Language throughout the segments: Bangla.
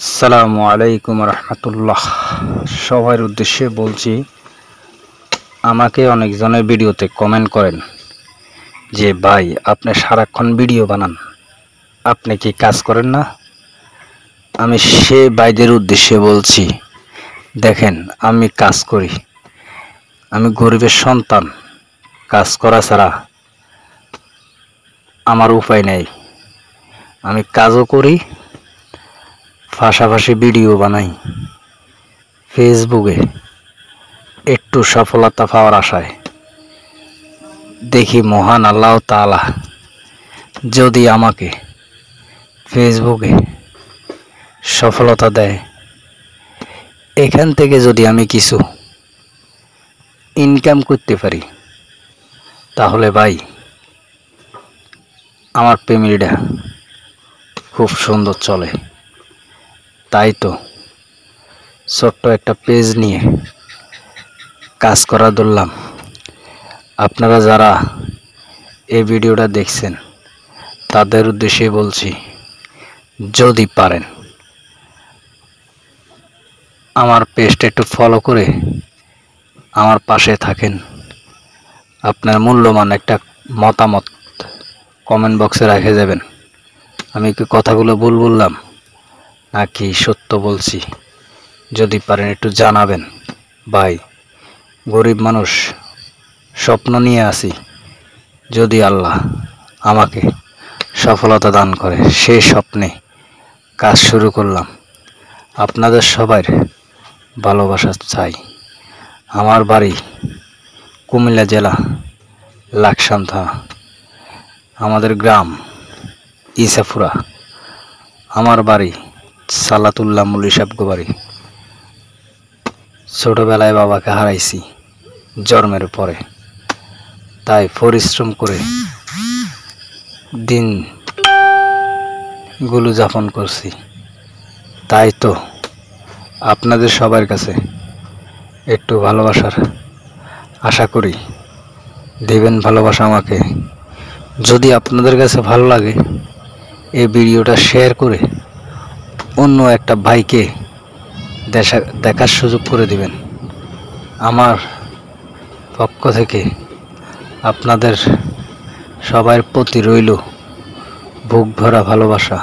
আসসালামু আলাইকুম রহমতুল্লাহ। সবার উদ্দেশ্যে বলছি, আমাকে অনেকজনের ভিডিওতে কমেন্ট করেন যে ভাই আপনি সারাক্ষণ ভিডিও বানান, আপনি কি কাজ করেন না? আমি সে ভাইদের উদ্দেশ্যে বলছি, দেখেন আমি কাজ করি, আমি গরিবের সন্তান, কাজ করা ছাড়া আমার উপায় নেই। আমি কাজও করি, পাশাপাশি ভিডিও বানাই ফেসবুকে একটু সফলতা পাওয়ার আশায়। দেখি মহান আল্লাহ তাআলা যদি আমাকে ফেসবুকে সফলতা দেয়, এখান থেকে যদি আমি কিছু ইনকাম করতে পারি, তাহলে ভাই আমার ফ্যামিলিটা খুব সুন্দর চলে। তাই তো ছোট্ট একটা পেজ নিয়ে কাজ করা ধরলাম। আপনারা যারা এই ভিডিওটা দেখছেন তাদের উদ্দেশ্যে বলছি, যদি পারেন আমার পেজটা একটু ফলো করে আমার পাশে থাকেন। আপনার মূল্যবান একটা মতামত কমেন্ট বক্সে রেখে যাবেন। আমি কি কথাগুলো ভুল বললাম নাকি সত্য বলছি, যদি পারেন একটু জানাবেন। ভাই গরিব মানুষ, স্বপ্ন নিয়ে আসি, যদি আল্লাহ আমাকে সফলতা দান করে সেই স্বপ্নে কাজ শুরু করলাম। আপনাদের সবার ভালোবাসা চাই। আমার বাড়ি কুমিল্লা জেলা লাকসাম থানা, আমাদের গ্রাম ইসাপুরা, আমার বাড়ি সালাতুল্লাহ মুলি সাহেব বাড়ি। ছোটবেলায় বাবাকে হারাইছি জন্মের পরে, তাই পরিশ্রম করে দিনগুলো যাপন করছি। তাই তো আপনাদের সবার কাছে একটু ভালোবাসার আশা করি, দেবেন ভালোবাসা আমাকে। যদি আপনাদের কাছে ভালো লাগে এই ভিডিওটা শেয়ার করে অন্য একটা ভাইকে দেখার সুযোগ করে দিবেন। আমার পক্ষ থেকে আপনাদের সবার প্রতি রইল বুক ভরা ভালোবাসা।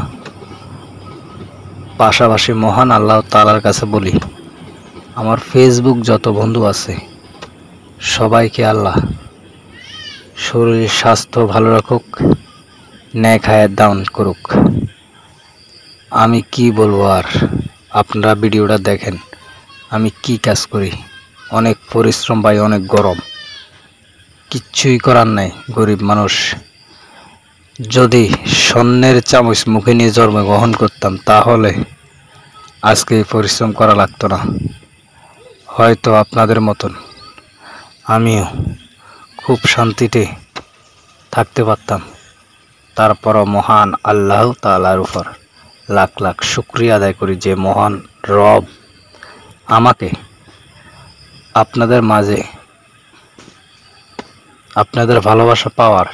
পাশাপাশি মহান আল্লাহ তাআলার কাছে বলি, আমার ফেসবুক যত বন্ধু আছে সবাইকে আল্লাহ শরীর স্বাস্থ্য ভালো রাখুক, ন্যাক হায়াত দান করুক। আমি কি বলবো আর, আপনারা ভিডিওটা দেখেন আমি কি কাজ করি। অনেক পরিশ্রম ভাই, অনেক গরম, কিচ্ছুই করার নাই। গরিব মানুষ, যদি স্বর্ণের চামচ মুখে নিয়ে জন্মগ্রহণ করতাম তাহলে আজকে এই পরিশ্রম করা লাগতো না। হয়তো আপনাদের মতন আমিও খুব শান্তিতে থাকতে পারতাম। তারপরও মহান আল্লাহ তাআলার উপর লাখ লাখ শুকরিয়া আদায় করি যে মহান রব আমাকে আপনাদের মাঝে আপনাদের ভালোবাসা পাওয়ার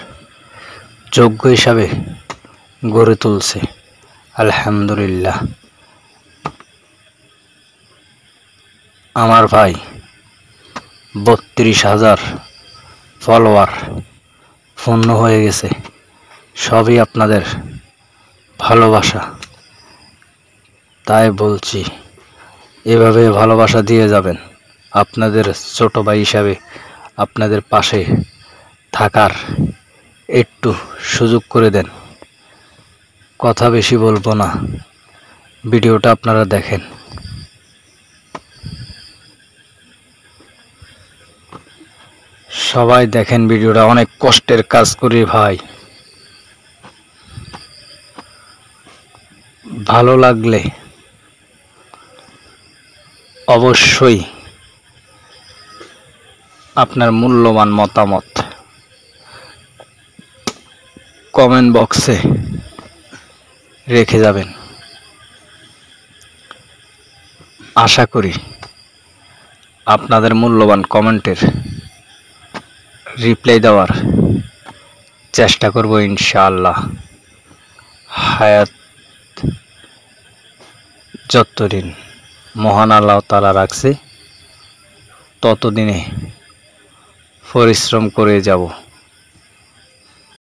যোগ্য হিসাবে গড়ে তুলছে। আলহামদুলিল্লাহ। আমার ভাই 32,000 ফলোয়ার পূর্ণ হয়ে গেছে, সবই আপনাদের ভালোবাসা। তাই বলছি, এভাবে ভালোবাসা দিয়ে যাবেন। আপনাদের ছোট ভাই হিসাবে আপনাদের পাশে থাকার একটু সুযোগ করে দেন। কথা বেশি বলবো না, ভিডিওটা আপনারা দেখেন। সবাই দেখেন ভিডিওটা, অনেক কষ্টের কাজ করি ভাই। ভালো লাগলে অবশ্যই আপনার মূল্যবান মতামত কমেন্ট বক্সে রেখে যাবেন। আশা করি আপনাদের মূল্যবান কমেন্টের রিপ্লাই দেওয়ার চেষ্টা করব ইনশাআল্লাহ। হায়াত যতদিন মহান আল্লাহ তাআলা রাখছে ততদিনে পরিশ্রম করে যাব।